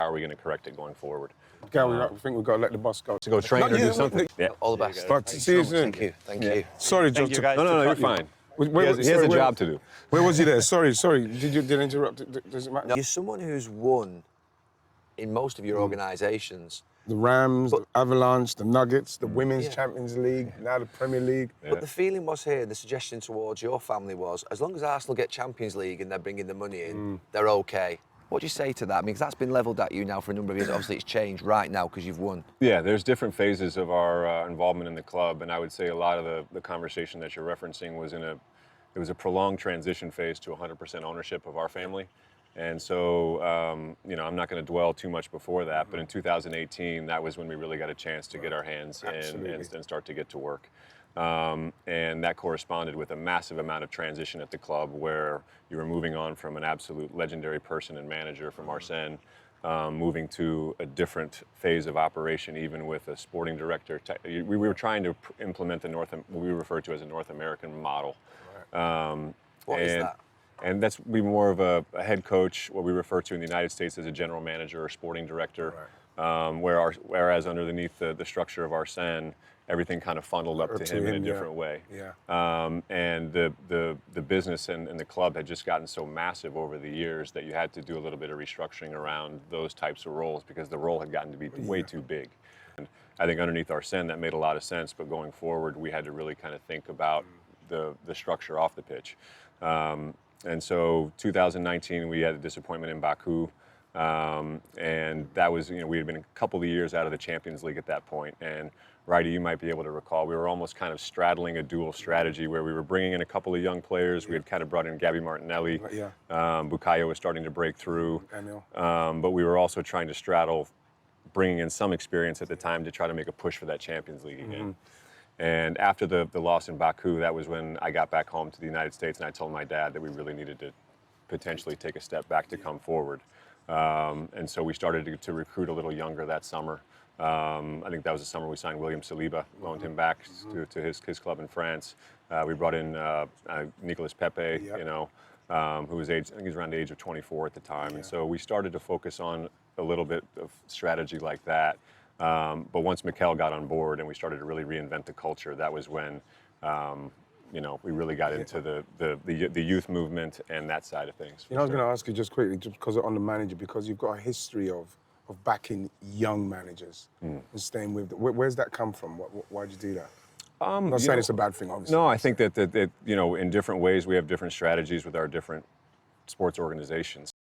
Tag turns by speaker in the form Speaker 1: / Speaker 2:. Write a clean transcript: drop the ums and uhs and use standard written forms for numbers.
Speaker 1: are we going to correct it going forward?
Speaker 2: Gary, I think we've got to let the boss go.
Speaker 1: To go train or do something.
Speaker 3: Yeah. All the best.
Speaker 2: But see you soon.
Speaker 3: Thank you. Thank you.
Speaker 2: Sorry, Joe.
Speaker 4: Thank you, guys.
Speaker 1: No, you're fine. He has a job to do.
Speaker 2: Where was he there? Sorry. Did I interrupt? Does it matter?
Speaker 3: You're someone who's won in most of your organisations.
Speaker 2: The Rams, the Avalanche, the Nuggets, the Women's Champions League, now the Premier League.
Speaker 3: But the feeling was here, the suggestion towards your family was, as long as Arsenal get Champions League and they're bringing the money in, they're okay. What do you say to that? I mean, because that's been levelled at you now for a number of years. Obviously, it's changed right now because you've won.
Speaker 1: Yeah, there's different phases of our involvement in the club, and I would say a lot of the conversation that you're referencing was it was a prolonged transition phase to 100% ownership of our family. And so, I'm not going to dwell too much before that, but in 2018, that was when we really got a chance to get our hands and start to get to work. And that corresponded with a massive amount of transition at the club where you were moving on from an absolute legendary person and manager from Arsene, moving to a different phase of operation, even with a sporting director. We were trying to implement what we refer to as a North American model.
Speaker 3: What is that?
Speaker 1: And that's be more of a head coach, what we refer to in the United States as a general manager or sporting director, whereas underneath the structure of Arsene, everything kind of funneled up to him in a different way. And the business and the club had just gotten so massive over the years that you had to do a little bit of restructuring around those types of roles because the role had gotten to be way too big. And I think underneath Arsene, that made a lot of sense, but going forward, we had to really kind of think about the structure off the pitch. And so 2019, we had a disappointment in Baku. And that was, we had been a couple of years out of the Champions League at that point. And Righty, you might be able to recall, we were almost kind of straddling a dual strategy where we were bringing in a couple of young players. We had kind of brought in Gabby Martinelli. Bukayo was starting to break through. But we were also trying to straddle bringing in some experience at the time to try to make a push for that Champions League again. And after the loss in Baku, that was when I got back home to the United States and I told my dad that we really needed to potentially take a step back to come forward. And so we started to recruit a little younger that summer. I think that was the summer we signed William Saliba, loaned him back to his club in France. We brought in Nicolas Pepe, who was I think he was around the age of 24 at the time. And so we started to focus on a little bit of strategy like that. But once Mikel got on board and we started to really reinvent the culture, that was when we really got into the youth movement and that side of things.
Speaker 2: I was going to ask you just quickly, just because on the manager, because you've got a history of backing young managers and staying with them. Where's that come from? Why'd you do that? I'm not saying it's a bad thing, obviously.
Speaker 1: No, I think that in different ways we have different strategies with our different sports organizations.